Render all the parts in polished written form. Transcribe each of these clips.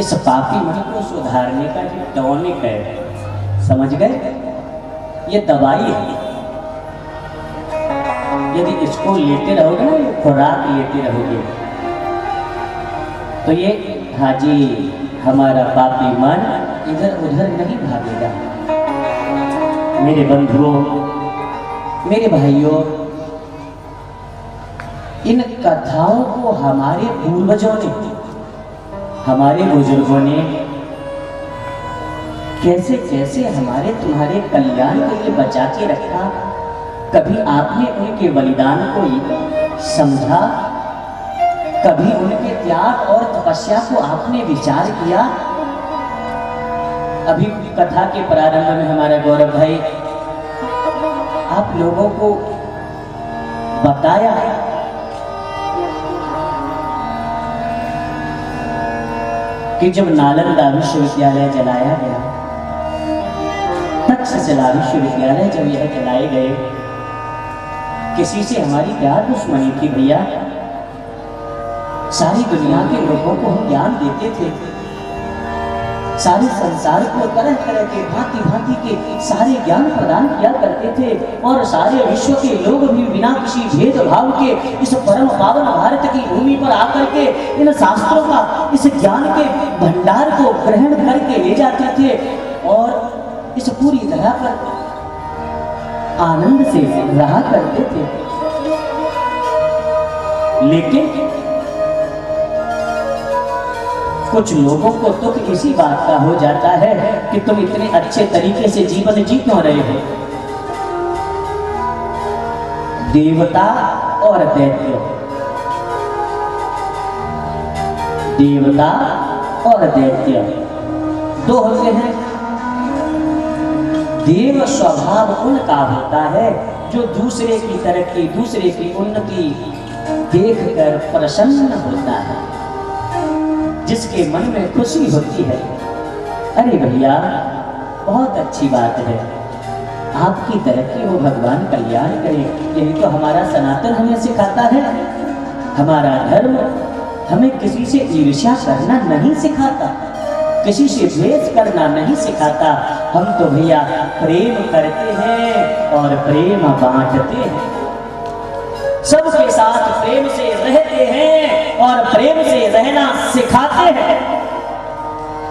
इस पापी मन को सुधारने का जो टॉनिक है, समझ गए, ये दवाई है। यदि इसको लेते रहोगे ना, ये खुराक लेते रहोगे, तो ये हाजी हमारा पापी मन इधर उधर नहीं भागेगा। मेरे बंधुओं, मेरे भाइयों, इन कथाओं को हमारे पूर्वजों ने, हमारे बुजुर्गों ने कैसे कैसे हमारे तुम्हारे कल्याण के लिए बचा के रखा। कभी आपने उनके बलिदान को समझा? कभी उनके त्याग और तपस्या को आपने विचार किया? अभी कथा के प्रारंभ में हमारा गौरव भाई आप लोगों को बताया कि जब नालंदा विश्वविद्यालय जलाया गया, तक्षशिला विश्वविद्यालय जब यह जलाए गए, किसी से हमारी क्या दुश्मनी थी भैया? सारी दुनिया के लोगों को हम ज्ञान देते थे, सारे संसार को तरह तरह के भांति भांति के सारे ज्ञान प्रदान किया करते थे, और सारे विश्व के लोग भी बिना किसी भेदभाव के इस परम पावन भारत की भूमि पर आकर के इन शास्त्रों का, इस ज्ञान के भंडार को ग्रहण करके ले जाते थे और इस पूरी तरह पर आनंद से रहा करते थे। लेकिन कुछ लोगों को दुख इसी बात का हो जाता है कि तुम इतने अच्छे तरीके से जीवन जी क्यों रहे हो। देवता और दैत्य, देवता और दैत्य दो होते हैं। देव स्वभाव उनका होता है जो दूसरे की तरक्की, दूसरे की उन्नति देखकर प्रसन्न होता है, जिसके मन में खुशी होती है। अरे भैया बहुत अच्छी बात है, आपकी तरक्की हो, भगवान कल्याण करे, यही तो हमारा सनातन हमें सिखाता है। हमारा धर्म हमें किसी से ईर्ष्या करना नहीं सिखाता, किसी से द्वेष करना नहीं सिखाता। हम तो भैया प्रेम करते हैं और प्रेम बांटते हैं, सबके साथ प्रेम से रहते हैं और प्रेम से रहना सिखाते हैं।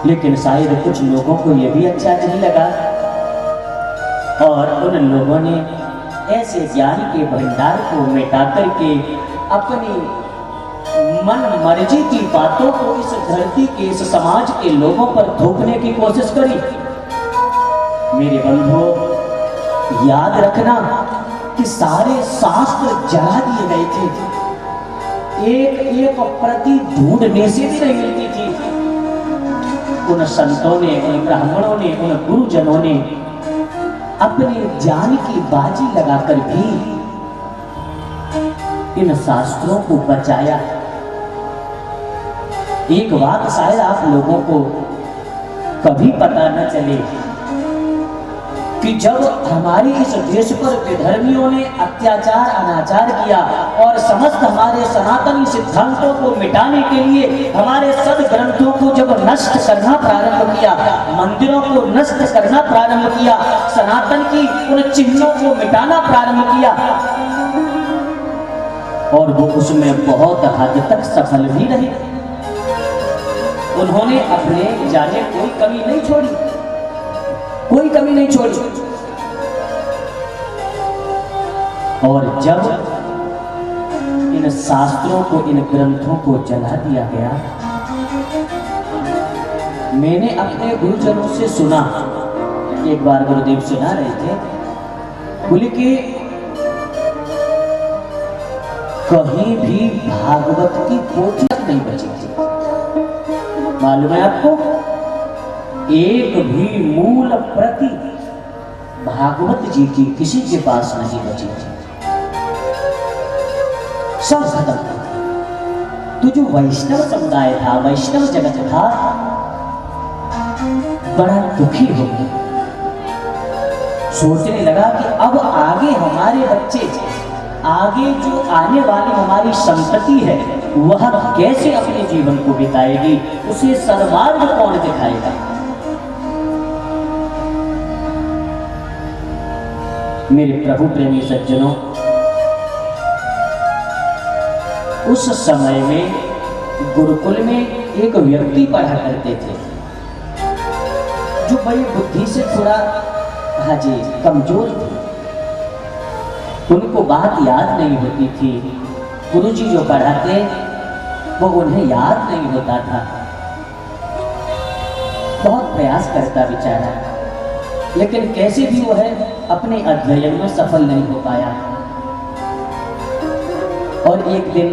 लेकिन शायद कुछ लोगों को यह भी अच्छा नहीं लगा और उन लोगों ने ऐसे ज्ञान के भंडार को मिटा करके अपनी मन मर्जी की बातों को इस धरती के, इस समाज के लोगों पर थोपने की कोशिश करी। मेरे बंधुओं, याद रखना कि सारे शास्त्र जला दिए गए थे, एक एक प्रति ढूंढने से भी नहीं मिलती थी। उन संतों ने, उन ब्राह्मणों ने, उन गुरुजनों ने अपने जान की बाजी लगाकर भी इन शास्त्रों को बचाया। एक बात शायद आप लोगों को कभी पता न चले कि जब हमारे इस देश पर विधर्मियों ने अत्याचार अनाचार किया और समस्त हमारे सनातनी सिद्धांतों को मिटाने के लिए हमारे सद ग्रंथों को जब नष्ट करना प्रारंभ किया, मंदिरों को नष्ट करना प्रारंभ किया, सनातन की उन चिन्हों को मिटाना प्रारंभ किया, और वो उसमें बहुत हद तक सफल भी रहे। उन्होंने अपने जाने कोई कमी नहीं छोड़ी, कोई कमी नहीं छोड़ी। और जब इन शास्त्रों को, इन ग्रंथों को जला दिया गया, मैंने अपने गुरुजनों से सुना, एक बार गुरुदेव सुना रहे थे, बोले कि कहीं भी भागवत की पोथी नहीं बची थी। मालूम है आपको, एक भी मूल प्रति भागवत जी की किसी के पास नहीं बची थी, सब खत्म। तो जो वैष्णव समुदाय था, वैष्णव जगत था, बड़ा दुखी हो गया, सोचने लगा कि अब आगे हमारे बच्चे, आगे जो आने वाली हमारी संतति है, वह कैसे अपने जीवन को बिताएगी, उसे सन्मार्ग कौन दिखाएगा। मेरे प्रभु प्रेमी सज्जनों, उस समय में गुरुकुल में एक व्यक्ति पढ़ा करते थे जो बड़ी बुद्धि से थोड़ा हाजी कमजोर थे। उनको बात याद नहीं होती थी, गुरुजी जो पढ़ाते वो उन्हें याद नहीं होता था। बहुत प्रयास करता बेचारा, लेकिन कैसे भी वो है अपने अध्ययन में सफल नहीं हो पाया। और एक दिन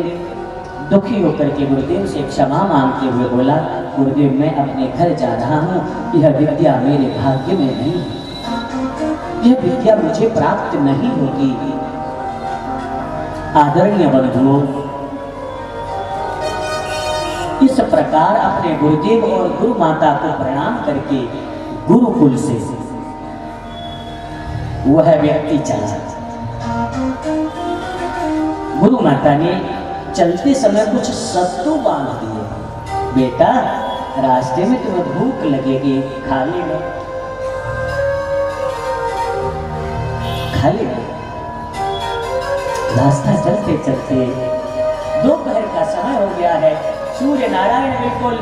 दुखी होकर के गुरुदेव से क्षमा मांगते हुए बोला, गुरुदेव मैं अपने घर जा रहा हूँ, यह विद्या मेरे भाग्य में नहीं है, यह विद्या मुझे प्राप्त नहीं होगी। आदरणीय बंधुओं, इस प्रकार अपने गुरुदेव और गुरु माता को प्रणाम करके गुरुकुल से वह व्यक्ति चला। गुरु माता ने चलते समय कुछ सत्तू बांध दिए, बेटा रास्ते में तुम्हें भूख लगेगी, खा लेना, खा लेना। रास्ता चलते चलते दोपहर का समय हो गया है, सूर्य नारायण बिल्कुल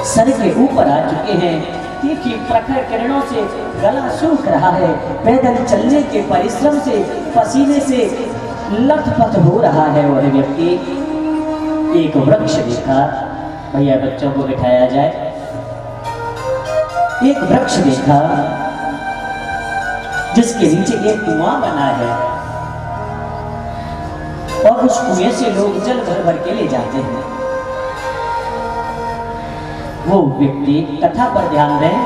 सर के ऊपर आ चुके हैं, तीखी प्रखर किरणों से गला सूख रहा है, पैदल चलने के परिश्रम से पसीने से लथपथ हो रहा है। वह व्यक्ति एक वृक्ष देखा, भैया बच्चों को बिठाया जाए, एक वृक्ष देखा जिसके नीचे एक कुआं बना है और उस कुएं से लोग जल भर भर के ले जाते हैं। वो व्यक्ति, कथा पर ध्यान दें,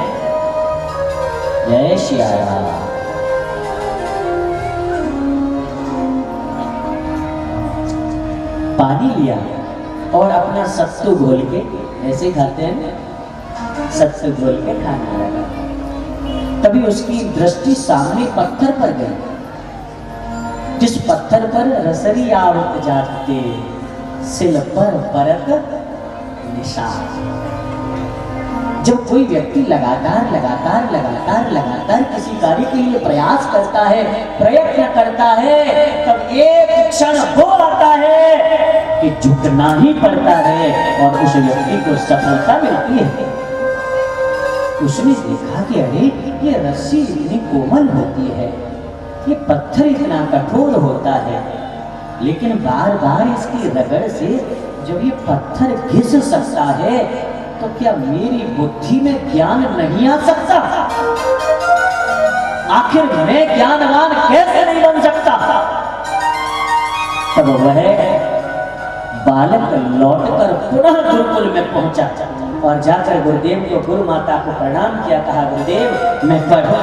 जय श्री राम, पानी लिया और अपना सत्तू घोल के, ऐसे खाते हैं सत्तू घोल के खाने लगा। तभी उसकी दृष्टि सामने पत्थर पर गई, जिस पत्थर पर रसरी आवत जाते, सिल पर परत निशान। जब कोई व्यक्ति लगातार किसी कार्य के लिए प्रयास करता है, प्रयत्न करता है, तब एक क्षण वो आता है कि झुकना ही पड़ता है और उस व्यक्ति को सफलता मिलती है। उसने देखा कि अरे ये रस्सी इतनी कोमल होती है, ये पत्थर इतना कठोर होता है, लेकिन बार बार इसकी रगड़ से जब ये पत्थर घिस सकता है तो क्या मेरी बुद्धि में ज्ञान नहीं आ सकता? आखिर मैं ज्ञानवान कैसे नहीं बन सकता? तब वह बालक लौटकर पुनः गुरुकुल में पहुंचा और जाकर गुरुदेव को, गुरु माता को प्रणाम किया, कहा गुरुदेव मैं पढ़ूं,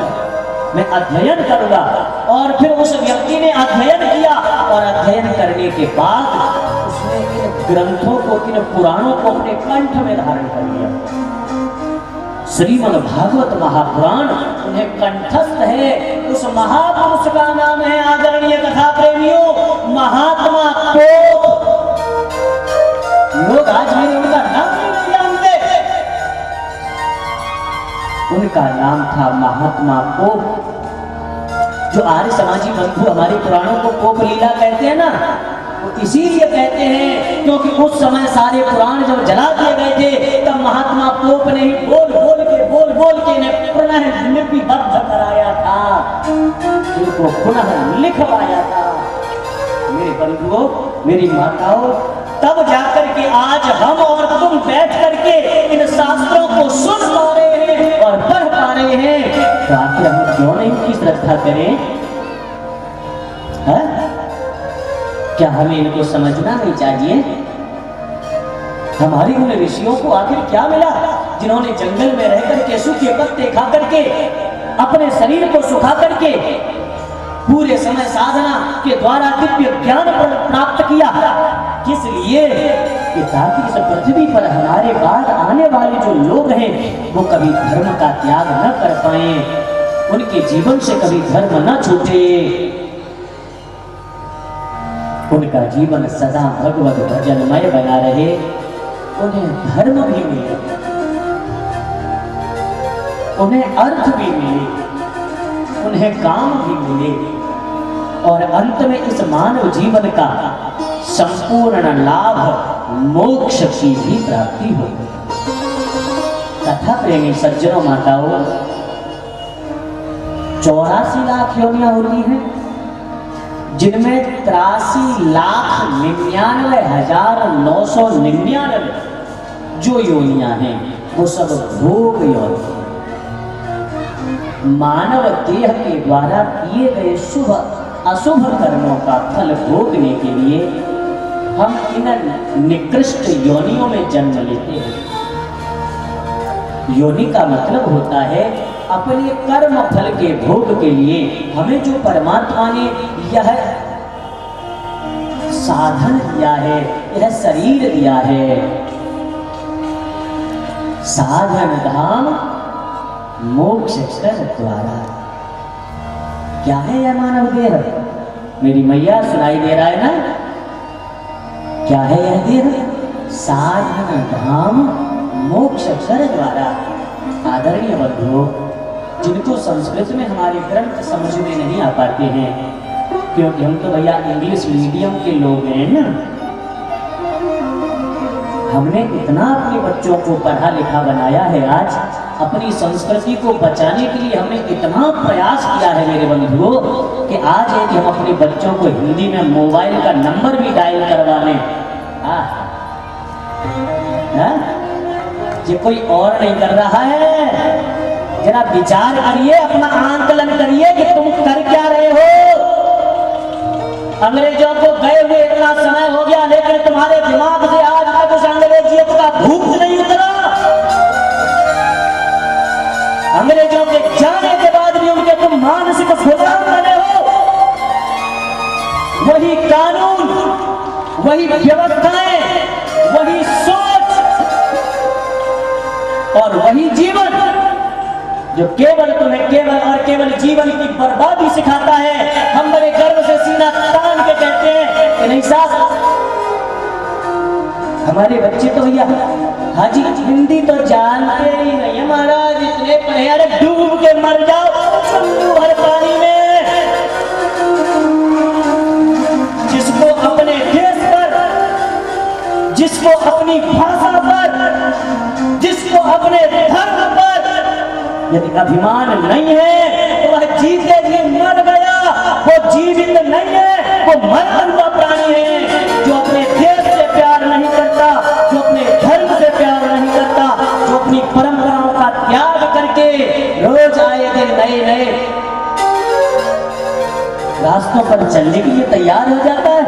मैं अध्ययन करूंगा। और फिर उस व्यक्ति ने अध्ययन किया और अध्ययन करने के बाद उसने इन ग्रंथों को, इन पुराणों को अपने कंठ में धारण कर लिया। श्रीमद् भागवत महापुराण उन्हें कंठस्थ है। उस महापुरुष का नाम है, आदरणीय कथा प्रेमियों, महात्मा पोप। लोग आज भी उनका नाम नहीं जानते। उनका नाम था महात्मा पोप। जो आर्य समाजी बंधु हमारे पुराणों को पोप लीला कहते हैं ना, वो इसीलिए कहते हैं क्योंकि उस समय सारे पुराण जब जला दिए गए थे तब महात्मा पोप ने ही बोल बोल के इन्हें पुनः लिपिबद्ध कराया था, इनको पुनः लिखवाया था। मेरे बंधुओं, मेरी माताओं, तब जाकर के आज हम और तुम बैठ करके इन शास्त्रों को सुन पा रहे हैं और पढ़ पा रहे हैं। तो आखिर हम क्यों नहीं उनकी श्रद्धा करें? है? क्या हमें इनको समझना नहीं चाहिए? हमारे उन ऋषियों को आखिर क्या मिला जिन्होंने जंगल में रहकर के सूखे पत्ते खा करके अपने शरीर को सुखा करके पूरे समय साधना के द्वारा दिव्य ज्ञान प्राप्त किया। किस लिए? कि ताकि इस पृथ्वी पर हमारे बाद आने वाले जो लोग हैं वो कभी धर्म का त्याग न कर पाए, उनके जीवन से कभी धर्म न छूटे। उनका जीवन सदा भगवत भजनमय बना रहे, उन्हें धर्म भी मिले, उन्हें अर्थ भी मिले, उन्हें काम भी मिले और अंत में इस मानव जीवन का संपूर्ण लाभ मोक्ष की भी प्राप्ति हो। कथा प्रेमी सज्जनों माताओं, 84 लाख योनियां होती हैं, जिनमें 83,99,999 जो योनियां हैं वो सब भोग योनि। मानव देह के द्वारा किए गए शुभ अशुभ कर्मों का फल भोगने के लिए हम इन निकृष्ट योनियों में जन्म लेते हैं। योनि का मतलब होता है अपने कर्म फल के भोग के लिए हमें जो परमात्मा ने यह साधन दिया है, यह शरीर दिया है, साधन धाम मोक्ष कर द्वारा। क्या है यह मानव देह? मेरी मैया सुनाई दे रहा है ना? क्या है यह देह? साधन धाम मोक्ष कर द्वारा। आदरणीय बंधुओं, जिनको संस्कृत में हमारे ग्रंथ समझ में नहीं आ पाते हैं, क्योंकि हम तो भैया इंग्लिश मीडियम के लोग हैं ना, हमने इतना अपने बच्चों को पढ़ा लिखा बनाया है, आज अपनी संस्कृति को बचाने के लिए हमने इतना प्रयास किया है मेरे बंधुओं, कि आज यदि हम अपने बच्चों को हिंदी में मोबाइल का नंबर भी डायल करवा लें, ये कोई और नहीं कर रहा है। जरा विचार करिए, अपना आंकलन करिए कि तुम कर क्या रहे हो। अंग्रेजों को गए हुए इतना समय हो गया, लेकिन तुम्हारे दिमाग से आज तक उस अंग्रेजियत का भूत नहीं उतरा। अंग्रेजों के जाने के बाद भी उनके तुम मानसिक गुलाम बने हो। वही कानून, वही व्यवस्थाएं, वही सोच और वही जीवन जो केवल तुम्हें केवल और केवल जीवन की बर्बादी सिखाता है। हम बड़े गर्व से सीना तान के कहते हैं कि नहीं साहब, हमारे बच्चे तो भैया हाजी हिंदी तो जानते ही नहीं महाराज, इतने पढ़े, अरे डूब के मर जाओ हर पानी में। जिसको अपने देश पर, जिसको अपनी भाषा पर, जिसको अपने धर्म पर यदि अभिमान नहीं है तो वह जीते जी मर गया, वो जीवित नहीं है, वो मरता हुआ प्राणी है। जो अपने देश से प्यार नहीं करता, जो अपने धर्म से प्यार नहीं करता, जो अपनी परंपराओं का त्याग करके रोज आए दिन नए नए रास्तों पर चलने के लिए तैयार हो जाता है।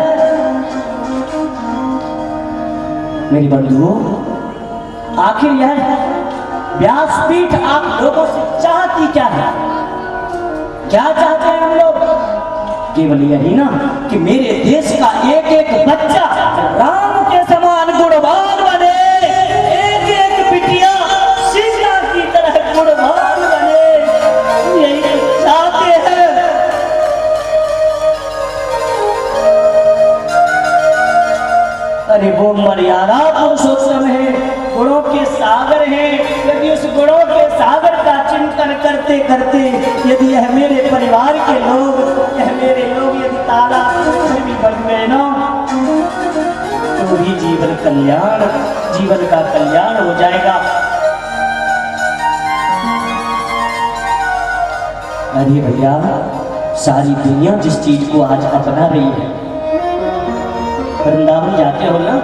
मेरी बंधुओं, आखिर यह व्यासपीठ आप लोगों से चाहती क्या है? क्या चाहते हैं हम लोग? केवल यही ना कि मेरे देश का एक एक बच्चा राम के समान गुणवान बने, एक एक बिटिया सीता की तरह गुणवान बने, यही चाहते हैं। अरे वो मर्यादा पुरुषोत्तम है, गुणों के सागर हैं। यदि उस गुणों के सागर का चिंतन करते करते यदि यह मेरे परिवार के लोग, यह मेरे लोग यदि तालाब में भी बन गए ना, तो भी जीवन कल्याण, जीवन का कल्याण हो जाएगा। अरे भैया, सारी दुनिया जिस चीज को आज अपना रही है, वृंदावन जाते हो ना,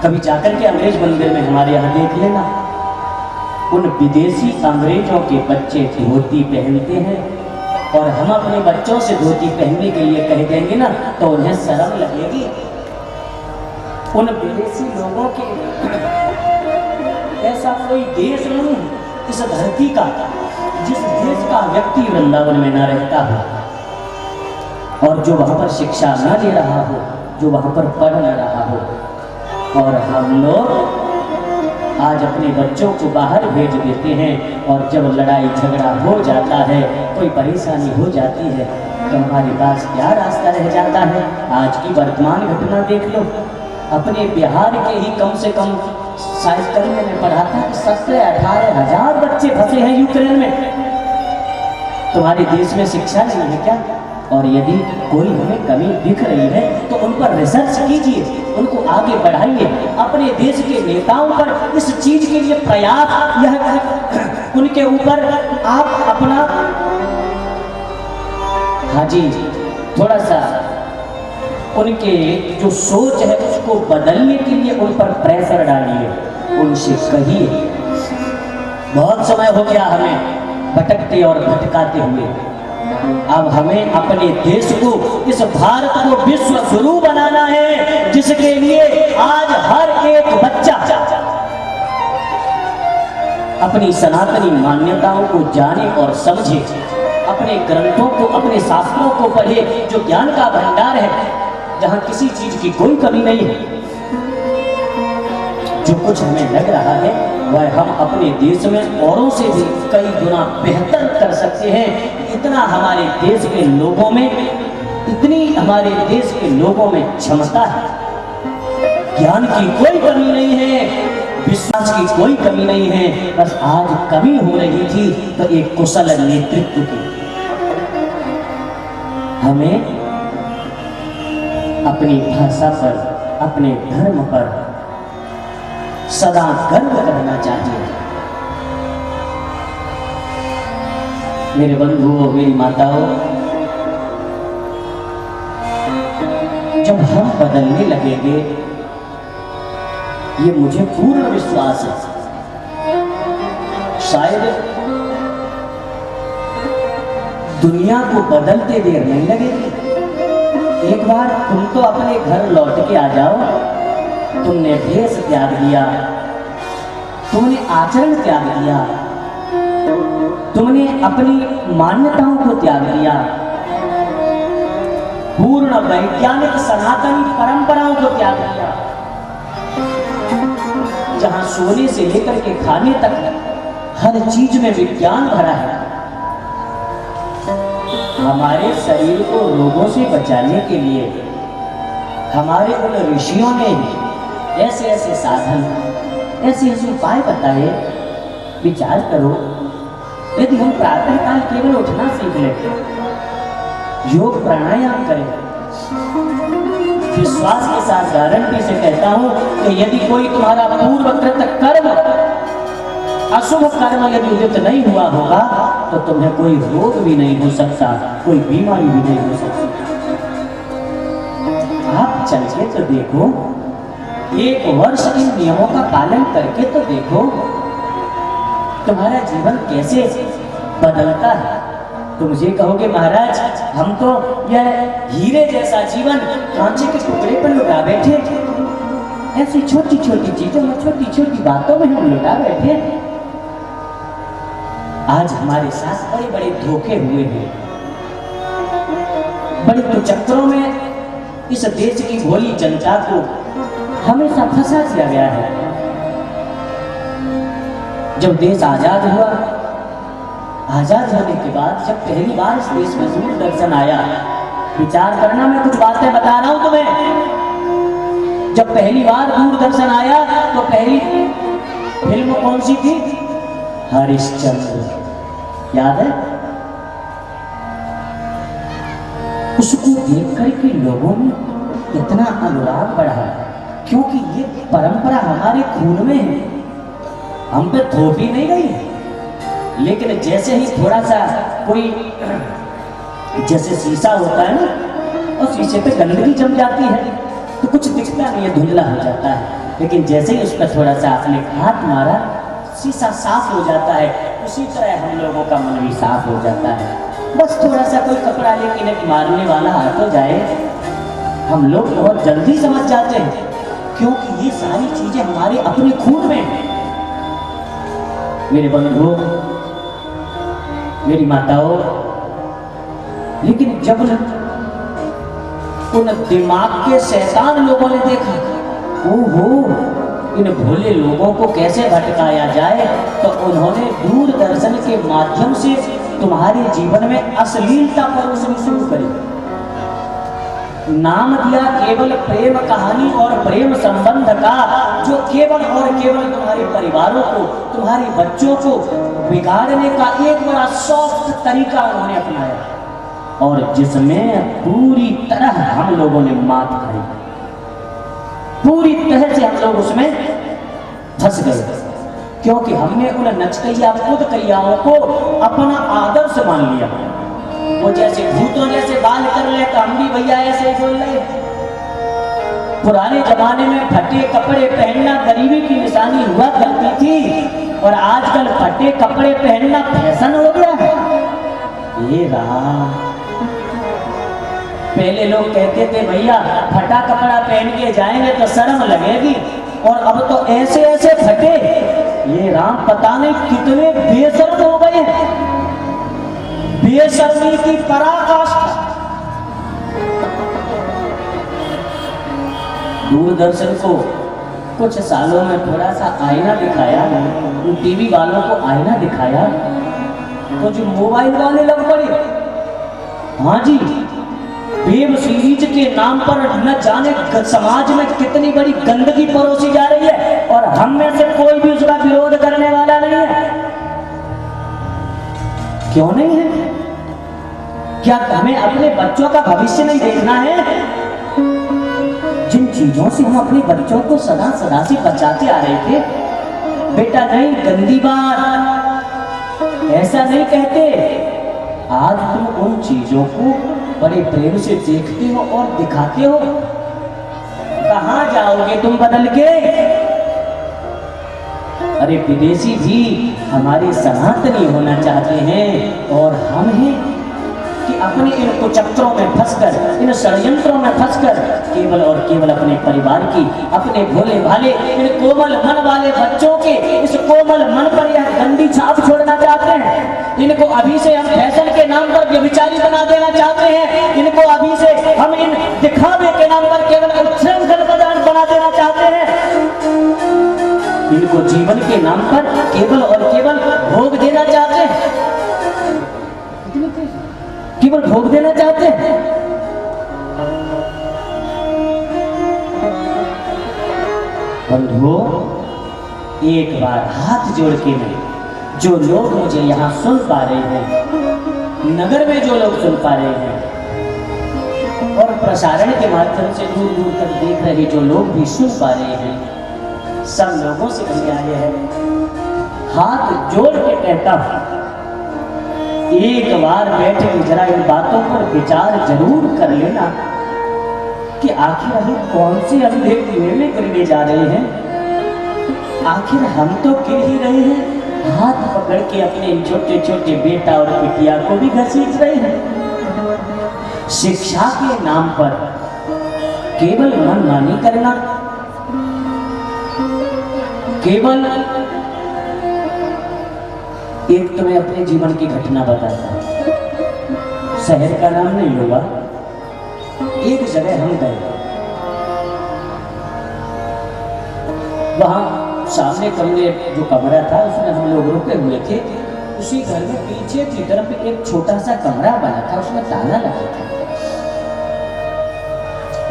कभी जाकर के अंग्रेज मंदिर में हमारे यहाँ देख लेना, उन विदेशी अंग्रेजों के बच्चे धोती पहनते हैं और हम अपने बच्चों से धोती पहनने के लिए कह देंगे ना तो उन्हें शर्म लगेगी। उन विदेशी लोगों के ऐसा कोई देश नहीं इस धरती का जिस देश का व्यक्ति वृंदावन में न रहता हो और जो वहां पर शिक्षा न ले रहा हो, जो वहां पर पढ़ न रहा हो। और हम लोग आज अपने बच्चों को बाहर भेज देते हैं, और जब लड़ाई झगड़ा हो जाता है, कोई परेशानी हो जाती है, तो हमारे पास क्या रास्ता रह जाता है? आज की वर्तमान घटना देख लो। अपने बिहार के ही कम से कम साइकिल में पढ़ा था कि 17-18 हजार बच्चे फंसे हैं यूक्रेन में। तुम्हारे देश में शिक्षा नहीं है क्या? और यदि कोई हमें कमी दिख रही है तो उन पर रिसर्च कीजिए, उनको आगे बढ़ाइए। अपने देश के नेताओं पर इस चीज के लिए प्रयास, यह उनके ऊपर आप अपना, हाँ जी, थोड़ा सा उनके जो सोच है उसको बदलने के लिए उन पर प्रेशर डालिए, उनसे कहिए। बहुत समय हो गया हमें भटकते और भटकाते हुए। अब हमें अपने देश को, इस भारत को विश्व गुरु बनाना है, जिसके लिए आज हर एक बच्चा अपनी सनातनी मान्यताओं को जाने और समझे, अपने ग्रंथों को, अपने शास्त्रों को पढ़े, जो ज्ञान का भंडार है, जहां किसी चीज की कोई कमी नहीं है। जो कुछ हमें लग रहा है वह हम अपने देश में औरों से भी कई गुना बेहतर कर सकते हैं। इतना हमारे देश के लोगों में, इतनी हमारे देश के लोगों में क्षमता है। ज्ञान की कोई कमी नहीं है, विश्वास की कोई कमी नहीं है। बस आज कमी हो रही थी तो एक कुशल नेतृत्व की। हमें अपनी भाषा पर, अपने धर्म पर सदा गर्व करना चाहिए। मेरे बंधुओं, मेरी माताओं, जब हम बदलने लगेंगे, ये मुझे पूर्ण विश्वास है, शायद दुनिया को बदलते देर नहीं लगेगी। एक बार तुम तो अपने घर लौट के आ जाओ। तुमने भेष त्याग दिया, तुमने आचरण त्याग दिया, तुमने अपनी मान्यताओं को त्याग दिया, पूर्ण वैज्ञानिक सनातनी परंपराओं को त्याग दिया, जहां सोने से लेकर के खाने तक हर चीज में विज्ञान भरा है। हमारे शरीर को रोगों से बचाने के लिए हमारे उन ऋषियों ने ऐसे ऐसे साधन, ऐसे ऐसे उपाय बताए। विचार करो, यदि हम प्रातःकाल केवल उठना सीख लेते, योग प्राणायाम करें, विश्वास के साथ गारंटी से कहता हूं कि यदि कोई तुम्हारा पूर्वकृत कर्म, अशुभ कर्म यदि उदित नहीं हुआ होगा तो तुम्हें कोई रोग भी नहीं हो सकता, कोई बीमारी भी नहीं हो सकती। आप चल के तो देखो, एक वर्ष इन नियमों का पालन करके तो देखो, तुम्हारा जीवन कैसे बदलता है। तुम ये कहोगे महाराज, हम तो यह हीरे जैसा जीवन कांचे के टुकड़े पर लुटा बैठे, ऐसी छोटी छोटी चीजों में, छोटी छोटी बातों में हम लुटा बैठे। आज हमारे साथ बड़े बड़े धोखे हुए हैं, बड़े कुचक्रों में इस देश की भोली जनता को हमेशा फंसा दिया गया है। जब देश आजाद हुआ, आजाद होने के बाद जब पहली बार इस देश में दूरदर्शन आया, विचार करना, मैं कुछ बातें बता रहा हूं तुम्हें। जब पहली बार दूरदर्शन आया तो पहली फिल्म कौन सी थी? हरिश्चंद्र, याद है? उसको देख करके लोगों में इतना अनुराग बढ़ा, क्योंकि ये परंपरा हमारे खून में है, हम पे थोपी नहीं गई। लेकिन जैसे ही थोड़ा सा कोई, जैसे शीशा होता है ना, और शीशे पे गंदगी जम जाती है तो कुछ दिखता नहीं है, धुंधला हो जाता है। लेकिन जैसे ही उस पर थोड़ा सा आपने हाथ मारा, शीशा साफ हो जाता है। उसी तरह हम लोगों का मन भी साफ हो जाता है। बस थोड़ा सा कोई कपड़ा लेकिन मारने वाला आ तो जाए, हम लोग बहुत जल्दी समझ जाते हैं, क्योंकि ये सारी चीजें हमारे अपने खून में हैं। मेरे बंधुओं, मेरी माताओं, लेकिन जब उन दिमाग के शैतान लोगों ने देखा, ओहो इन भोले लोगों को कैसे भटकाया जाए, तो उन्होंने दूरदर्शन के माध्यम से तुम्हारे जीवन में अश्लीलता परोसनी शुरू करी। नाम दिया केवल प्रेम कहानी और प्रेम संबंध का, जो केवल और केवल तुम्हारे परिवारों को, तुम्हारे बच्चों को बिगाड़ने का एक बड़ा सॉफ्ट तरीका उन्होंने अपनाया, और जिसमें पूरी तरह हम लोगों ने मात खाई, पूरी तरह से हम लोग उसमें फंस गए, क्योंकि हमने उन नचकैया खुद कैयाओं को अपना आदर्श मान लिया। वो जैसे भूतों जैसे बाल कर ले तो हम भी भैया ऐसे ही बोल रहे। पुराने जमाने में फटे कपड़े पहनना गरीबी की निशानी हुआ करती थी, और आजकल फटे कपड़े पहनना फैशन हो गया है। ये रहा, पहले लोग कहते थे भैया फटा कपड़ा पहन के जाएंगे तो शर्म लगेगी, और अब तो ऐसे ऐसे फटे, ये राम पता नहीं कितने बेशर्म हो गए हैं, बेशर्मी की पराकाष्ठा। दूरदर्शन को कुछ सालों में थोड़ा सा आईना दिखाया, टीवी वालों को आईना दिखाया, तो जो मोबाइल वाले लग पड़े। हाँ जी, वेब सीरीज के नाम पर न जाने समाज में कितनी बड़ी गंदगी परोसी जा रही है, और हम में से कोई भी उसका विरोध करने वाला नहीं है। क्यों नहीं है? क्या हमें अपने बच्चों का भविष्य नहीं देखना है? जिन चीजों से हम अपने बच्चों को सदा सदा से बचाते आ रहे थे, बेटा नहीं गंदी बात, ऐसा नहीं कहते। आज तुम उन चीजों को बड़े प्रेम से देखते हो और दिखाते हो। कहां जाओगे तुम बदल के? अरे विदेशी भी हमारे सनातनी होना चाहते हैं, और हम हैं कि अपने इन कुचक्रों में फंसकर, इन षड्यंत्रों में फंसकर केवल और केवल अपने परिवार की, अपने भोले भाले इन कोमल मन वाले बच्चों के इस कोमल मन पर यह गंदी छाप छोड़ना चाहते हैं। इनको अभी से हम फैशन के नाम पर व्यभिचारी बना देना चाहते हैं। इनको अभी से हम इन दिखावे के नाम पर केवल उच्छृंखल बना देना चाहते हैं। इनको जीवन के नाम पर केवल और केवल भोग देना चाहते हैं, केवल भोग देना चाहते हैं। बंधुओं, एक बार हाथ जोड़ के मैं, जो लोग मुझे यहाँ सुन पा रहे हैं, नगर में जो लोग सुन पा रहे हैं, और प्रसारण के माध्यम से दूर दूर तक देख रहे जो लोग भी सुन पा रहे हैं, सब लोगों से भैया है, हाथ जोड़ के कहता हूं, एक बार बैठ के जरा इन बातों पर विचार जरूर कर लेना कि आखिर हम कौन से अंधे कुएं में गिरने जा रहे हैं। आखिर हम तो गिर ही रहे हैं, हाथ पकड़ के अपने छोटे छोटे बेटा और बिटिया को भी घसीट रहे हैं। शिक्षा के नाम पर केवल मनमानी करना, केवल एक तो मैं अपने जीवन की घटना बताता हूं, शहर का नाम नहीं लूंगा। एक जगह हम गए, वहां सामने कमरे जो कमरा था उसमें हम लोग रुके हुए थे। उसी घर में पीछे की तरफ एक छोटा सा कमरा बना था, उसमें ताला लगा था।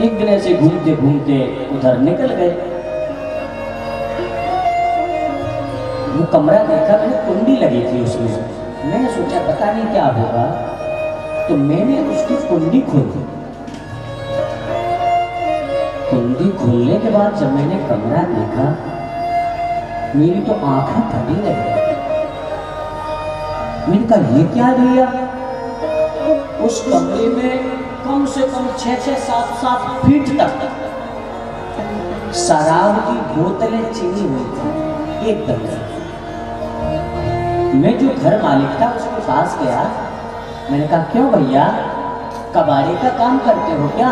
एक दिन ऐसे घूमते घूमते उधर निकल गए। वो कमरा देखा, मैंने कुंडी लगी थी उसमें। मैंने सोचा पता नहीं क्या होगा, तो मैंने उसकी कुंडी खोली। कुंडी खोलने के बाद जब मैंने कमरा देखा, मेरी तो आंखें फटी रही। मैंने कहा ये क्या लिया? उस कमरे में कम से कम 6-7 फीट तक शराब की बोतलें चिनी हुई थी एकदम से। मैं जो घर मालिक था उसके पास गया, मैंने कहा क्यों भैया, कबाड़ी का काम करते हो क्या?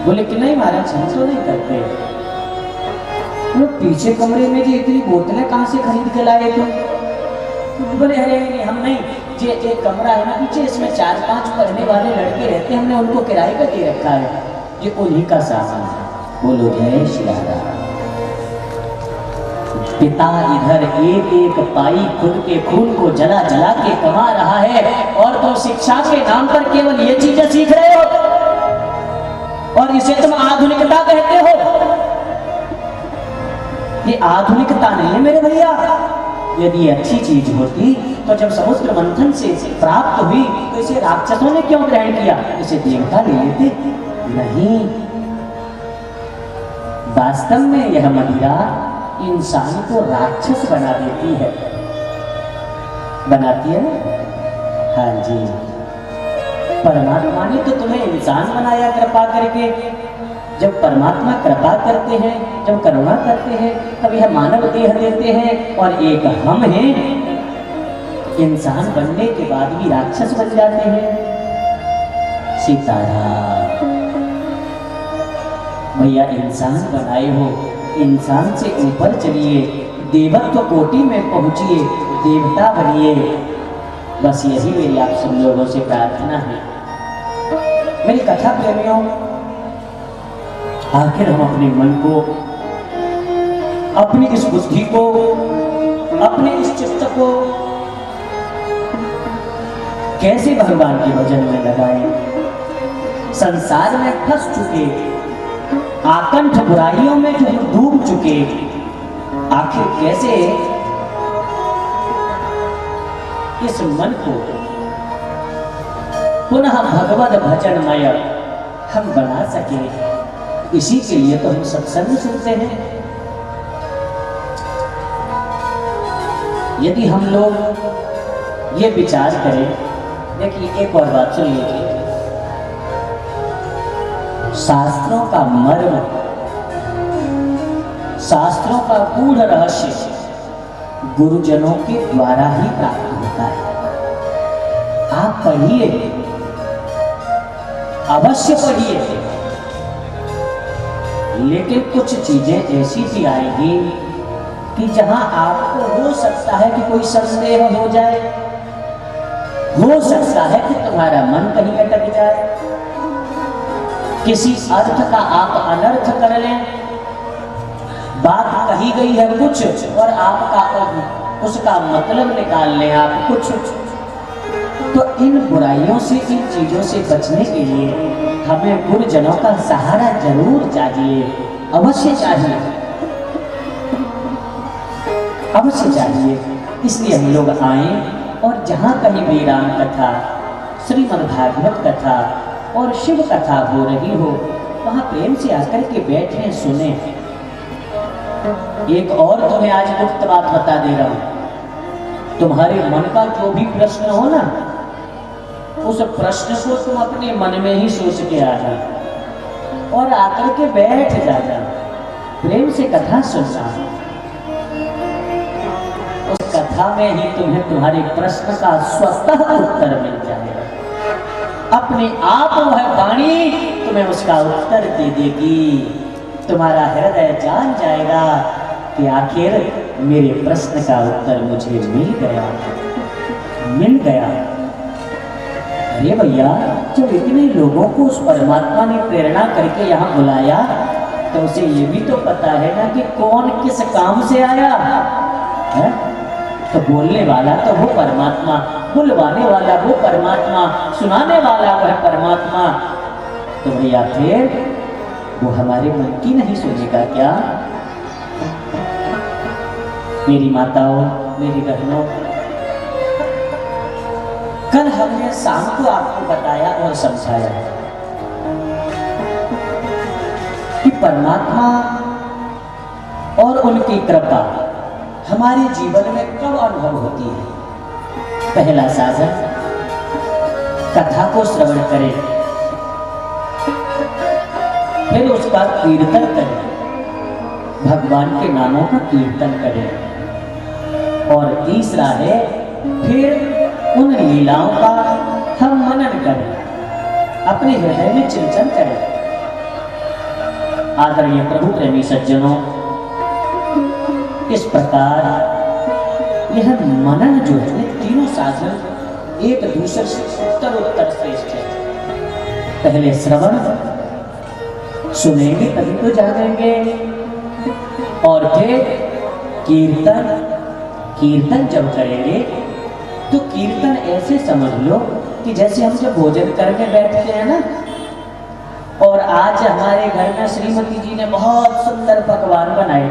बोले कि नहीं महाराज, हम तो नहीं करते। तो पीछे कमरे में जो इतनी बोतलें कहाँ से खरीद के लाए तुम? बोले अरे नहीं, हम नहीं, ये एक कमरा है ना पीछे, इसमें 4-5 पढ़ने वाले लड़के रहते हैं, हमने उनको किराए पे दे रखा है, ये उन्हीं का सामान है। बोलो जय श्री राम। पिता इधर एक एक पाई खुद के खून को जला जला के कमा रहा है, और तुम शिक्षा के नाम पर केवल ये चीजें सीख रहे हो, और इसे तुम आधुनिकता कहते हो। ये आधुनिकता नहीं है मेरे भैया। यदि अच्छी चीज होती तो जब समुद्र मंथन से प्राप्त हुई तो इसे राक्षसों ने क्यों ग्रहण किया? इसे देवता ले लेते? नहीं, वास्तव में यह मदिरा इंसान को राक्षस बना देती है। बनाती है ना? हाँ जी। परमात्मा ने तो तुम्हें इंसान बनाया कृपा करके। जब परमात्मा कृपा करते हैं, जब करुणा करते हैं, तब यह मानव देह देते हैं, और एक हम हैं, इंसान बनने के बाद भी राक्षस बन जाते हैं। सीताराम। भैया इंसान बनाए हो, इंसान से ऊपर चलिए, देवत्व कोटि में पहुंचिए, देवता बनिए। बस यही मेरी आप सब लोगों से प्रार्थना है। मेरी कथा प्रेमियों, आखिर हम अपने मन को, अपनी इस बुद्धि को, अपने इस चित्त को कैसे भगवान के भजन में लगाएं? संसार में फंस चुके, आकंठ बुराइयों में जो डूब चुके, आखिर कैसे इस मन को पुनः भगवद भजनमय हम बना सके? इसी के लिए तो हम सत्संग सुनते हैं। यदि हम लोग ये विचार करें, देखिए एक और बात सुन लीजिए, शास्त्रों का मर्म, शास्त्रों का गूढ़ रहस्य गुरुजनों के द्वारा ही प्राप्त होता है। आप पढ़िए, अवश्य पढ़िए, लेकिन कुछ चीजें ऐसी भी आएंगी कि जहां आपको हो सकता है कि कोई संदेह हो जाए, हो सकता है कि तुम्हारा मन कहीं अटक जाए, किसी अर्थ का आप अनर्थ कर लें। बात कही गई है कुछ और आपका उसका मतलब निकाल लें आप कुछ। तो इन बुराइयों से, इन चीजों से बचने के लिए हमें गुरुजनों का सहारा जरूर चाहिए, अवश्य चाहिए, अवश्य चाहिए। इसलिए हम लोग आए और जहाँ कहीं भी राम कथा, श्रीमद् भागवत कथा और शिव कथा हो रही हो, वहाँ प्रेम से आकर के बैठे, सुने। एक और तुम्हें आज गुप्त बात बता दे रहा हूँ। तुम्हारे मन का जो भी प्रश्न हो ना, उस प्रश्न को तुम अपने मन में ही सोच के आ जा और आकर के बैठ जाना, प्रेम से कथा सुनना। उस कथा में ही तुम्हें तुम्हारे प्रश्न का स्वतः उत्तर मिल जाएगा। अपने आप वह वाणी तुम्हें उसका उत्तर दे देगी। तुम्हारा हृदय जान जाएगा कि आखिर मेरे प्रश्न का उत्तर मुझे मिल गया, मिल गया। अरे भैया, जब इतने लोगों को उस परमात्मा ने प्रेरणा करके यहाँ बुलाया, तो उसे ये भी तो पता है ना कि कौन किस काम से आया है? तो बोलने वाला तो वो परमात्मा, बुलवाने वाला वो परमात्मा, सुनाने वाला वह परमात्मा। तो भैया फिर वो हमारे मन की नहीं सुनेगा क्या? मेरी माताओं, मेरी बहनों, कल हमने शाम को आपको बताया और समझाया कि परमात्मा और उनकी कृपा हमारे जीवन में कब अनुभव होती है। पहला साधन, कथा को श्रवण करें, फिर उसका कीर्तन करें, भगवान के नामों का कीर्तन करें। और तीसरा है, फिर उन लीलाओं का हम मनन करें, अपने हृदय में चिंतन करें। आदरणीय प्रभु प्रेमी सज्जनों, इस प्रकार यह मनन जो है, तीनों साधन एक दूसरे से उत्तर श्रेष्ठ है। पहले श्रवण, सुनेंगे तभी तो जानेंगे, और फिर कीर्तन कीर्तन जब करेंगे तो कीर्तन ऐसे समझ लो कि जैसे हम जब भोजन करने बैठते हैं ना, और आज हमारे घर में श्रीमती जी ने बहुत सुंदर पकवान बनाए,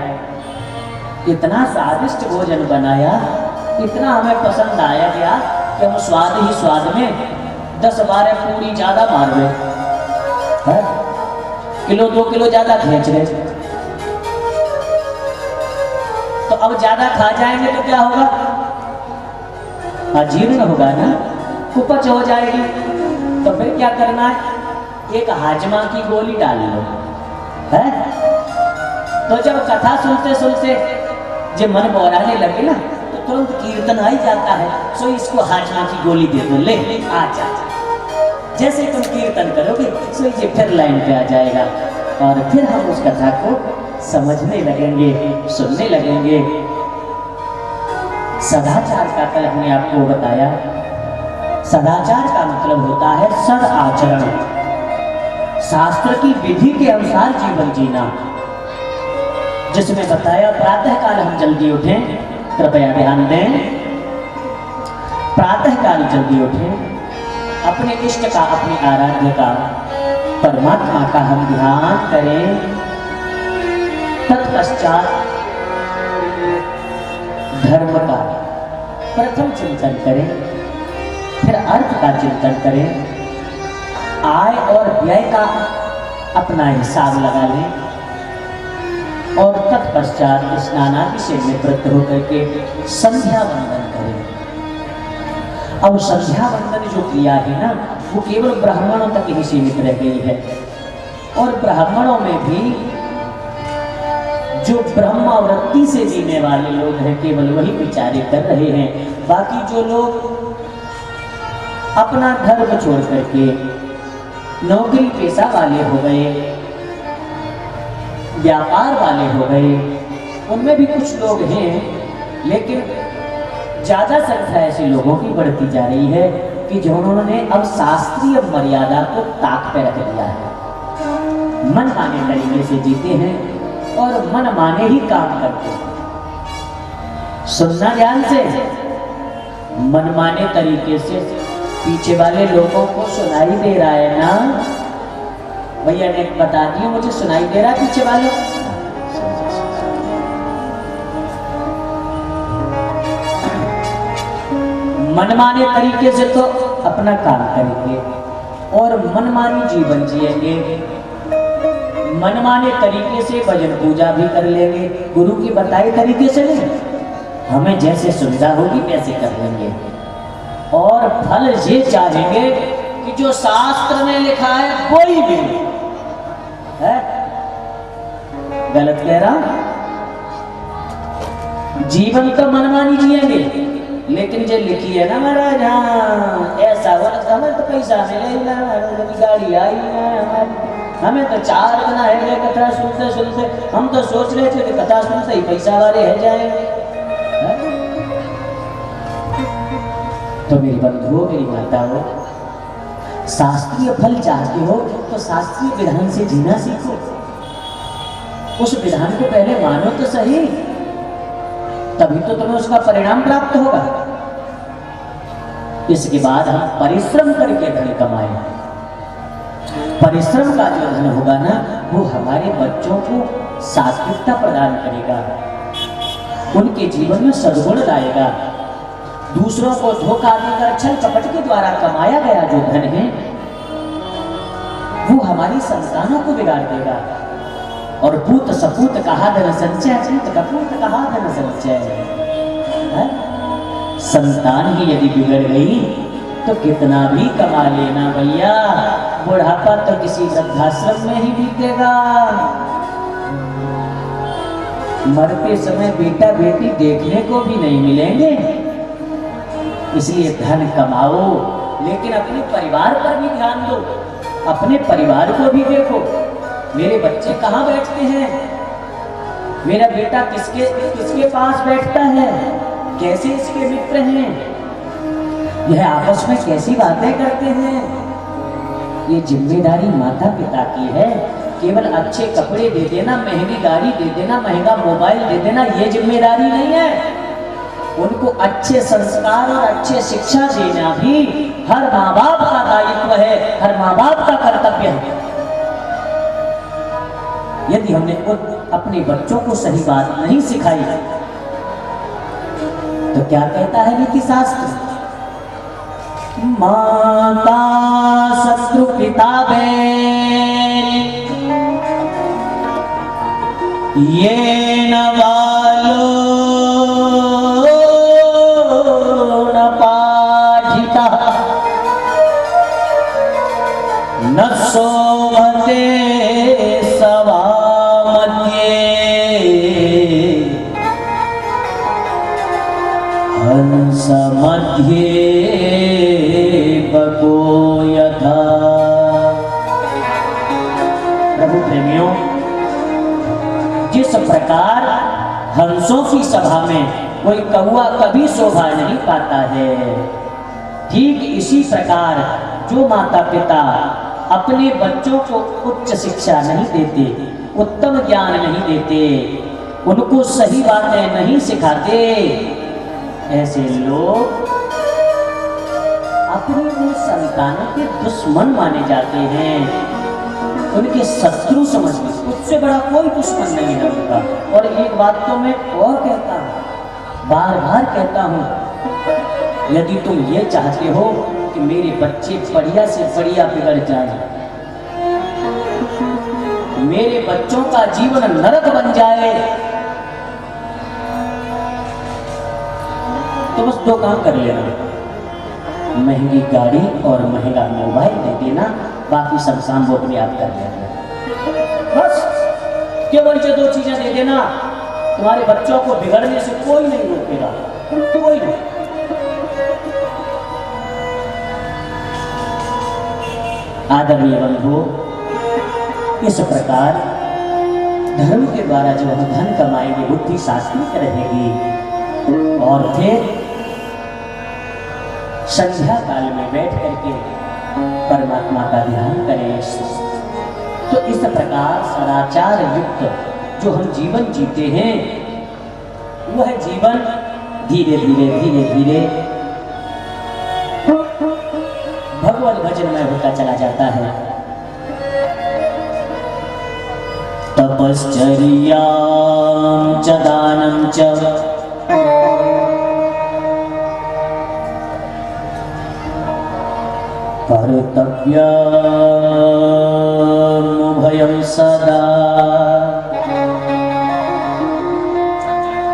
इतना स्वादिष्ट भोजन बनाया, इतना हमें पसंद आया गया कि हम स्वाद ही स्वाद में 10-12 पूरी ज्यादा मार रहे, किलो 2 किलो ज्यादा खींच रहे। तो अब ज्यादा खा जाएंगे तो क्या होगा? अजीर्ण होगा ना, कुपच हो जाएगी। तो फिर क्या करना है? एक हाजमा की गोली डाल लो, है? तो जब कथा सुनते सुनते जब मन बौराने लगे ना, तो तुरंत कीर्तन आ ही जाता है। सो इसको हाजमा की गोली दे दो, ले आ जा। जैसे तुम कीर्तन करोगे सो ये फिर लाइन पे आ जाएगा, और फिर हम उस कथा को समझने लगेंगे, सुनने लगेंगे। सदाचार का कल हमने आपको बताया, सदाचार का मतलब होता है सद आचरण, शास्त्र की विधि के अनुसार जीवन जीना। जिसमें बताया प्रातः काल हम जल्दी उठें, कृपया ध्यान दें, प्रातः काल जल्दी उठें, अपने इष्ट का, अपने आराध्य का, परमात्मा का हम ध्यान करें। तत्पश्चात धर्म का प्रथम चिंतन करें, फिर अर्थ का चिंतन करें, आय और व्यय का अपना हिसाब लगा लें, और तत्पश्चात स्नानादि से निवृत्त होकर के संध्या वंदन करें। अब संध्या वंदन जो क्रिया है ना, वो केवल ब्राह्मणों तक ही सीमित रह गई है, और ब्राह्मणों में भी जो ब्रह्मावृत्ति से जीने वाले लोग हैं केवल वही विचारे कर रहे हैं। बाकी जो लोग अपना धर्म छोड़ करके नौकरी पेशा वाले हो गए, व्यापार वाले हो गए, उनमें भी कुछ लोग हैं, लेकिन ज्यादा संख्या ऐसे लोगों की बढ़ती जा रही है कि जिन्होंने अब शास्त्रीय मर्यादा को ताक पे रख दिया है, मन माने तरीके से जीते हैं और मन माने ही काम करते हैं। सुनना ध्यान से, मन माने तरीके से पीछे वाले लोगों को सुनाई दे रहा है ना भैया? ने बता दिया मुझे सुनाई दे रहा है पीछे वालों? मनमाने तरीके से तो अपना काम करेंगे और मनमानी जीवन जिएंगे, मनमाने तरीके से भजन पूजा भी कर लेंगे, गुरु की बताए तरीके से नहीं, हमें जैसे सुविधा होगी वैसे कर लेंगे, और फल ये चाहेंगे कि जो शास्त्र में लिखा है वो ही मिले। है गलत कह रहा? जीवन तो मनमानी जिएंगे, लेकिन जो लिखी है ना महाराज, हाँ ऐसा हमें तो पैसा मिलेगा, गाड़ी आई ना, हमें तो 4 गुना है कथा सुनते सुनते, हम तो सोच रहे थे कि कथा सुनते ही पैसा वाले है जाएंगे। तो मेरी बंधुओं, मेरी माताओं, शास्त्रीय फल चाहते हो तो शास्त्रीय विधान से जीना सीखो। उस विधान को पहले मानो तो सही, तभी तो तुम्हें उसका परिणाम प्राप्त होगा। इसके बाद हम परिश्रम करके धन कमाएं। परिश्रम का जो धन होगा ना, वो हमारे बच्चों को सात्विकता प्रदान करेगा, उनके जीवन में सद्गुण लाएगा। दूसरों को धोखा देकर छल कपट के द्वारा कमाया गया जो धन है, वो हमारी संतानों को बिगाड़ देगा। और पूत सपूत कहा धन संचय, पूत कपूत कहा धन संचय। संतान ही यदि बिगड़ गई तो कितना भी कमा लेना भैया, बुढ़ापा तो किसी वृद्धाश्रम में ही बीतेगा। मरते समय बेटा बेटी देखने को भी नहीं मिलेंगे। इसलिए धन कमाओ, लेकिन अपने परिवार पर भी ध्यान दो, अपने परिवार को भी देखो। मेरे बच्चे कहाँ बैठते हैं, मेरा बेटा किसके पास बैठता है, कैसे इसके मित्र हैं, यह आपस में कैसी बातें करते हैं। ये जिम्मेदारी माता पिता की है केवल अच्छे कपड़े दे देना, महंगी गाड़ी दे देना, महंगा मोबाइल दे देना, ये जिम्मेदारी नहीं है। उनको अच्छे संस्कार और अच्छे शिक्षा देना भी हर माँ बाप का दायित्व है, हर माँ बाप का कर्तव्य है। यदि हमने अपने बच्चों को सही बात नहीं सिखाई तो क्या कहता है नीति शास्त्र? माता शत्रु पिता ये न बालो न पाठिता न शोभते सभा मध्ये हंस मध्ये बको यथा। प्रभु प्रेमियों, जिस प्रकार हंसों की सभा में कोई कौवा कभी शोभा नहीं पाता है, ठीक इसी प्रकार जो माता पिता अपने बच्चों को उच्च शिक्षा नहीं देते, उत्तम ज्ञान नहीं देते, उनको सही बातें नहीं सिखाते, ऐसे लोग अपने उन संतानों के दुश्मन माने जाते हैं, उनके शत्रु समझते। उससे बड़ा कोई दुश्मन नहीं है उनका। और एक बात तो मैं और कहता हूँ, बार बार कहता हूँ, यदि तुम ये चाहते हो कि मेरे बच्चे बढ़िया से बढ़िया बिगड़ जाए, मेरे बच्चों का जीवन नरक बन जाए, तो बस दो काम कर लेना, महंगी गाड़ी और महंगा मोबाइल दे देना, बाकी सब काम वो अपने आप कर लेना। बस केवल ये दो चीजें दे देना, तुम्हारे बच्चों को बिगड़ने से कोई नहीं रोकेगा, कोई नहीं। आदरणीय बंधु, इस प्रकार धर्म के द्वारा जो हम धन कमाएंगे, बुद्धि सात्विक रहेगी। और फिर संध्या काल में बैठ करके परमात्मा का ध्यान करें। तो इस प्रकार सदाचार युक्त जो हम जीवन जीते हैं, वह जीवन धीरे धीरे धीरे धीरे भगवत भजन में होता चला जाता है। तपश्चर्या च दानं च कर्तव्यम् उभयं सदा।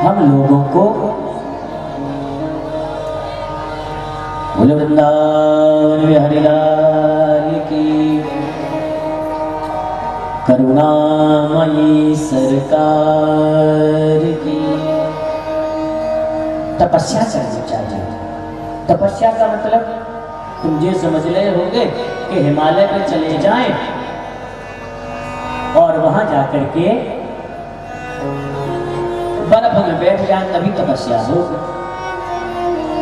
हम लोगों को बोले वृंदावन बिहारी लाल की, करुणामयी सरकार की। तपस्या करनी चाहिए। तपस्या का मतलब तुम ये समझ रहे होंगे कि हिमालय पे चले जाएं और वहां जाकर के बर्फ में बैठ जाएं तभी तपस्या होगी।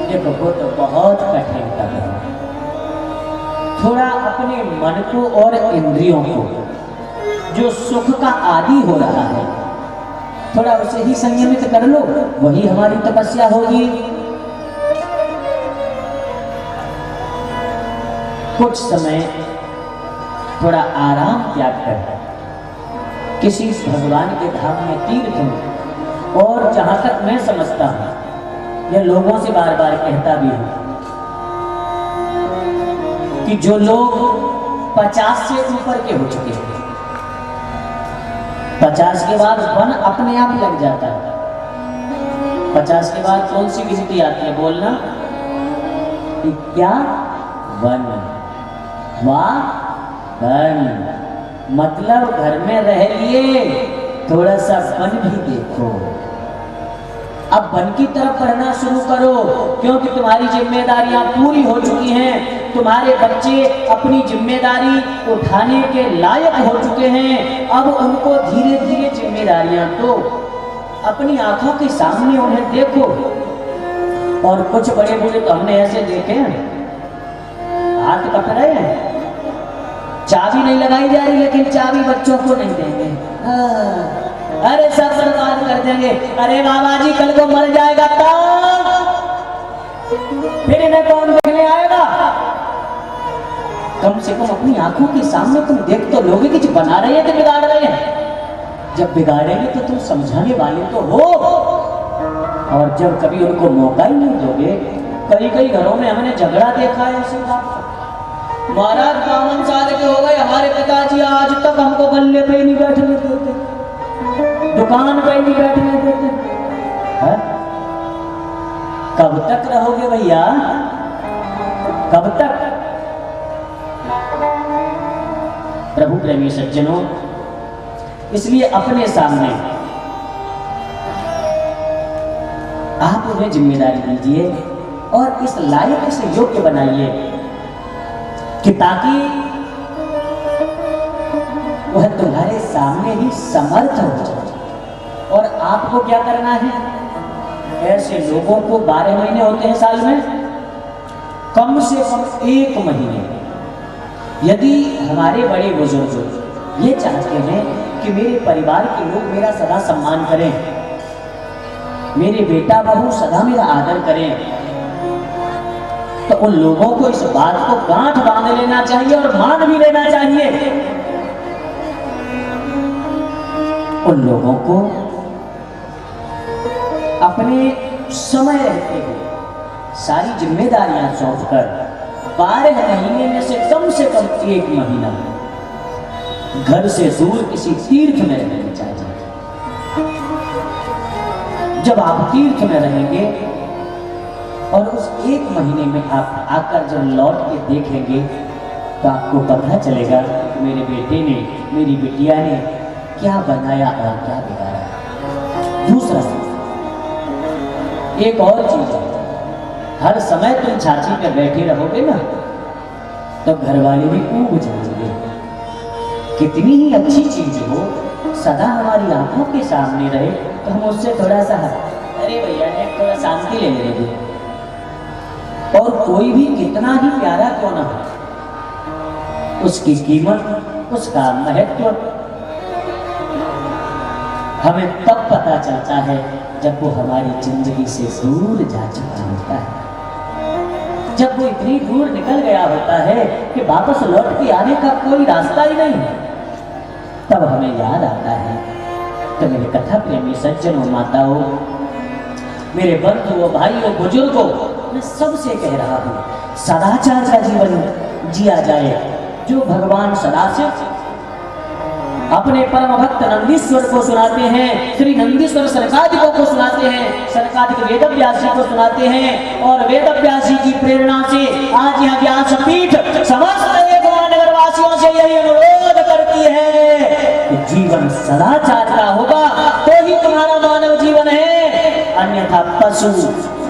देखो वो तो बहुत कठिन काम है। थोड़ा अपने मन को और इंद्रियों को, जो सुख का आदि हो रहा है, थोड़ा उसे ही संयमित कर लो, वही हमारी तपस्या होगी। कुछ समय थोड़ा आराम त्याग कर किसी भगवान के धाम में तीर्थ में, और जहां तक मैं समझता हूं, यह लोगों से बार बार कहता भी हूं कि जो लोग 50 से ऊपर के हो चुके हैं, 50 के बाद वन अपने आप लग जाता है। 50 के बाद कौन सी गिनती आती है बोलना? क्या? वन। वन मतलब घर में रह लिए, थोड़ा सा वन भी देखो। अब वन की तरफ बढ़ना शुरू करो, क्योंकि तुम्हारी जिम्मेदारियां पूरी हो चुकी हैं। तुम्हारे बच्चे अपनी जिम्मेदारी उठाने के लायक हो चुके हैं। अब उनको धीरे धीरे जिम्मेदारियां दो, अपनी आंखों के सामने उन्हें देखो। और कुछ बड़े बूढ़े तो हमने ऐसे देखे हैं, हाथ पकड़े हैं, चाबी नहीं लगाई जा रही, लेकिन चाबी बच्चों को नहीं देंगे। अरे सब बर्बाद कर देंगे। अरे बाबा जी कल को मर जाएगा तब फिर इन्हें कौन देखने आएगा? कम से कम अपनी आंखों के सामने तुम देख तो लोगे कि जो बना रहे हैं कि बिगाड़ रहे हैं। जब बिगाड़ेंगे तो तुम समझाने वाले तो हो, और जब कभी उनको मौका ही नहीं दोगे। कई कई घरों में हमने झगड़ा देखा है ऐसे का। महाराज 52 साल के हो गए, हमारे पिताजी आज तक हमको गल्ले पे ही नहीं बैठने देते, दुकान पे ही नहीं बैठने देते। है? कब तक रहोगे भैया, कब तक? प्रभु प्रेमी सज्जनों, इसलिए अपने सामने आप उन्हें जिम्मेदारी दीजिए और इस लायक से योग्य बनाइए कि ताकि वह तुम्हारे सामने ही समर्थ हो जाए। और आपको क्या करना है? ऐसे लोगों को 12 महीने होते हैं साल में, कम से कम 1 महीने यदि हमारे बड़े बुजुर्ग ये चाहते हैं कि मेरे परिवार के लोग मेरा सदा सम्मान करें, मेरे बेटा बहू सदा मेरा आदर करें, तो उन लोगों को इस बात को गांठ बांध लेना चाहिए और मान भी लेना चाहिए। उन लोगों को अपने समय रहते हुए सारी जिम्मेदारियां सौंपकर 12 महीने में से कम 1 महीना घर से दूर किसी तीर्थ में रहना चाहिए। जब आप तीर्थ में रहेंगे और उस 1 महीने में आप आकर जब लौट के देखेंगे तो आपको पता चलेगा कि मेरे बेटे ने, मेरी बिटिया ने क्या बनाया और क्या बिगाड़ा। दूसरा एक और चीज है, हर समय तुम छाछी पे बैठे रहोगे ना तो घर वाले भी ऊब जाएंगे। कितनी ही अच्छी चीज हो, सदा हमारी आंखों के सामने रहे तो हम उससे थोड़ा सा अरे भैया ने थोड़ा शांति ले लेंगे। और कोई भी कितना ही प्यारा क्यों ना हो, उसकी कीमत, उसका महत्व हमें तब पता चलता है जब वो हमारी जिंदगी से दूर जा चुका होता है, जब वो इतनी दूर निकल गया होता है कि वापस लौट के आने का कोई रास्ता ही नहीं, तब हमें याद आता है। तो मेरे कथा प्रेमी सज्जनों, माताओं, मेरे बंधुओं, भाइयों, बुजुर्गों, मैं सबसे कह रहा हूँ, सदाचार का जीवन जिया जाए। जो भगवान सदाशिव अपने परम भक्त नंदीश्वर को सुनाते हैं, श्री नंदीश्वर सनकादिकों को सुनाते हैं, सनकादिक वेदव्यास जी को सुनाते हैं, और वेदव्यास जी की प्रेरणा से आज यह व्यासपीठ समस्त नगर वासियों से यही अनुरोध करती है कि जीवन सदाचार का होगा तो ही तुम्हारा मानव जीवन है, अन्यथा पशु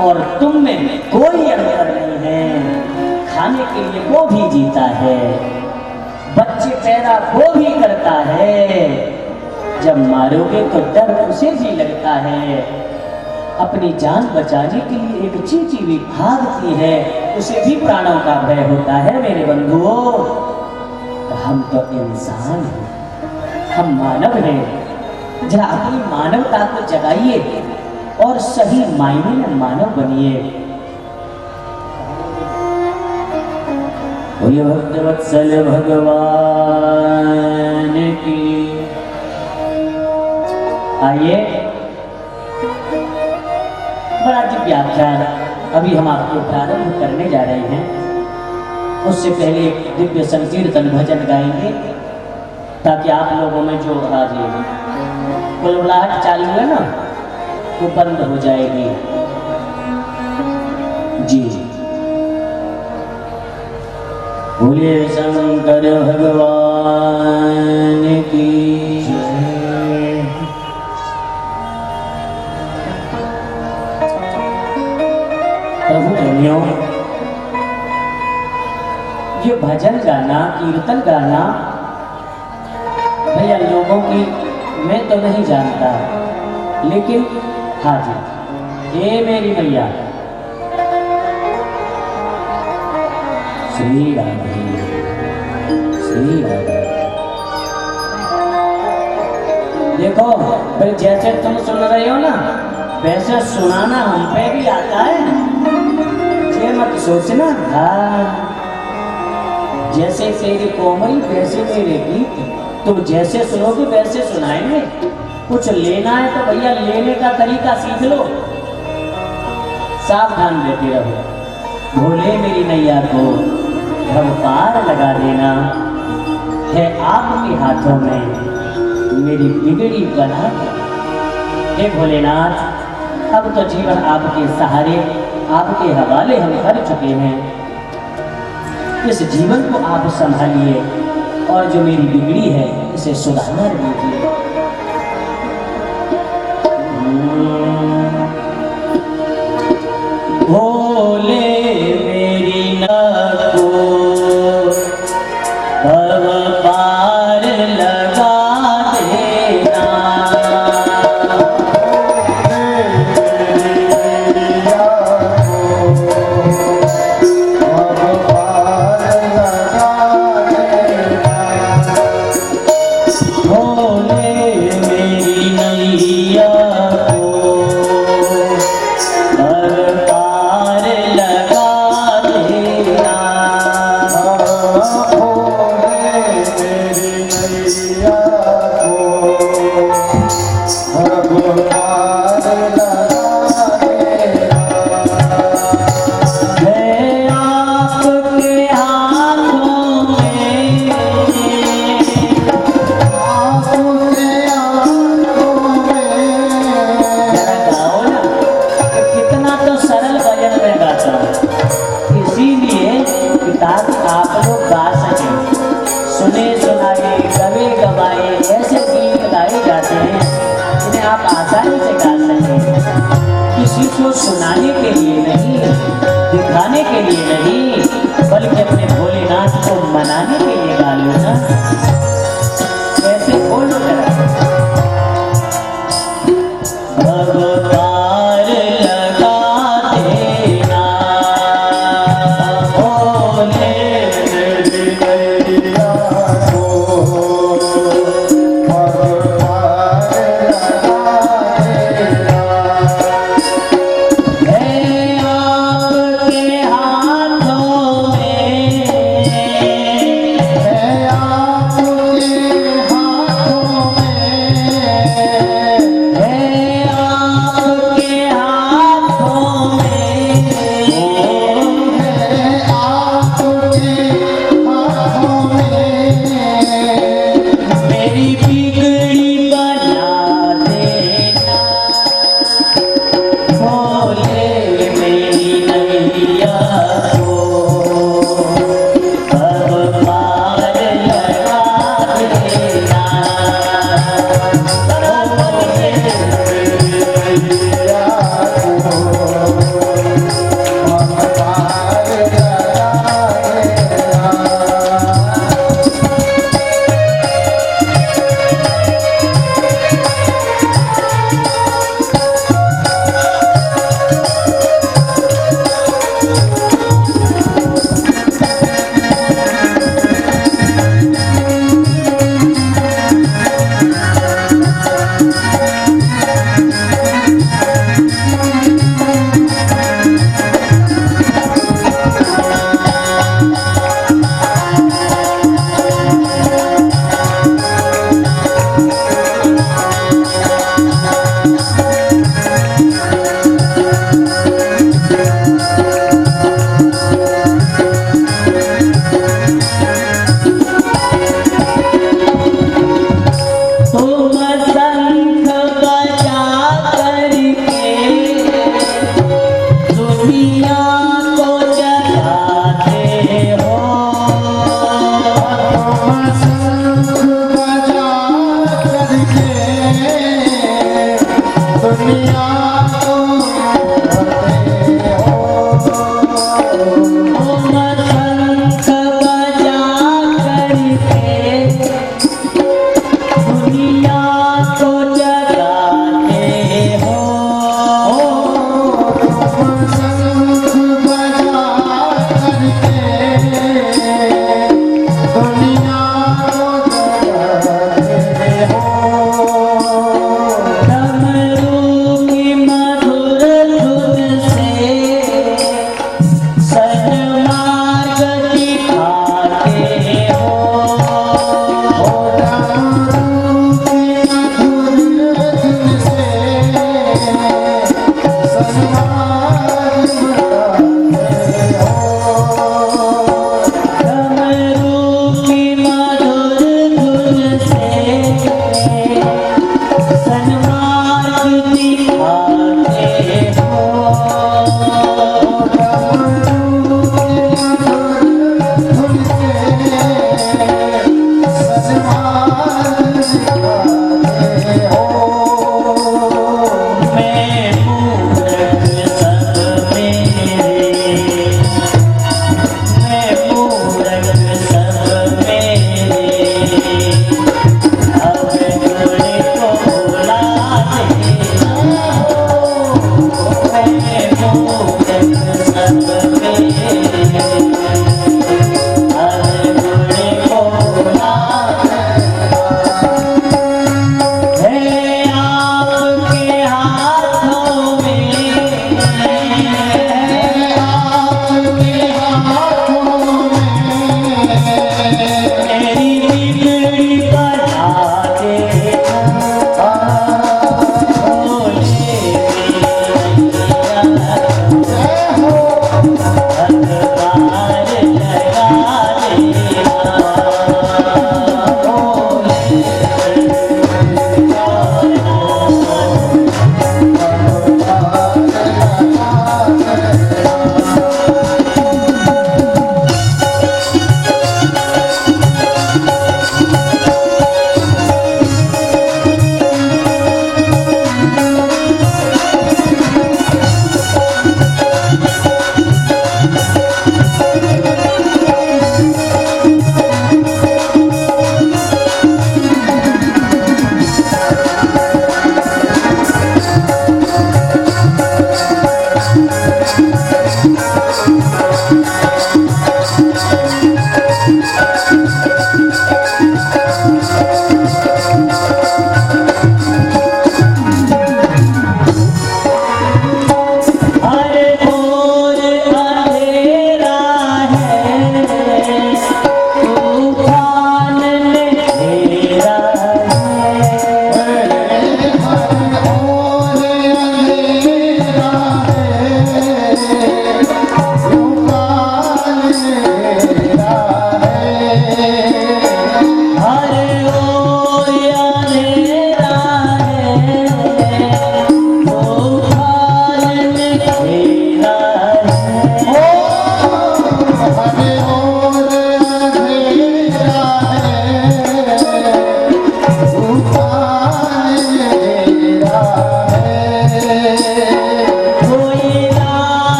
और तुम में कोई अंतर नहीं है। खाने के लिए वो भी जीता है, बच्चे पैदा वो भी करता है, जब मारोगे तो डर उसे भी लगता है। अपनी जान बचाने के लिए एक चींटी भी भागती है, उसे भी प्राणों का भय होता है। मेरे बंधुओं, हम तो इंसान हैं, हम मानव हैं। जरा अपनी मानवता को जगाइए और सही मायने में मानव बनिए। भक्तवत्सल भगवान की। आइए, बड़ा दिव्य व्याख्यान अभी हम आपको प्रारंभ करने जा रहे हैं। उससे पहले एक दिव्य संकीर्तन भजन गाएंगे ताकि आप लोगों में जो आज कुलबुलाहट चालू है ना वो बंद हो जाएगी। जी, बोले शंकर भगवान की जय। प्रभु प्रेमियों, ये भजन गाना, कीर्तन गाना भैया लोगों की मैं तो नहीं जानता, लेकिन हाँ जी, ये मेरी मैया श्री राधे ठीक है। देखो भाई, जैसे तुम सुन रहे हो ना, वैसे सुनाना हम पे भी आता है, ये मत सोचना। हाँ, जैसे तेरी कोमल वैसे मेरे गीत, तुम जैसे सुनोगे वैसे सुनाएंगे। कुछ लेना है तो भैया लेने का तरीका सीख लो, सावधान रहते रहो। भोले मेरी नैया को भव पार लगा देना है आपके हाथों में, मेरी बिगड़ी बना दो। हे भोलेनाथ, अब तो जीवन आपके सहारे, आपके हवाले हम कर चुके हैं। इस जीवन को आप संभालिए और जो मेरी बिगड़ी है इसे सुधार दीजिए। भोले मेरी नाथ को भव पार लगा देना, भोले मेरी नैया को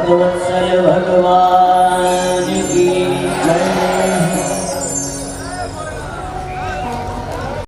भगवत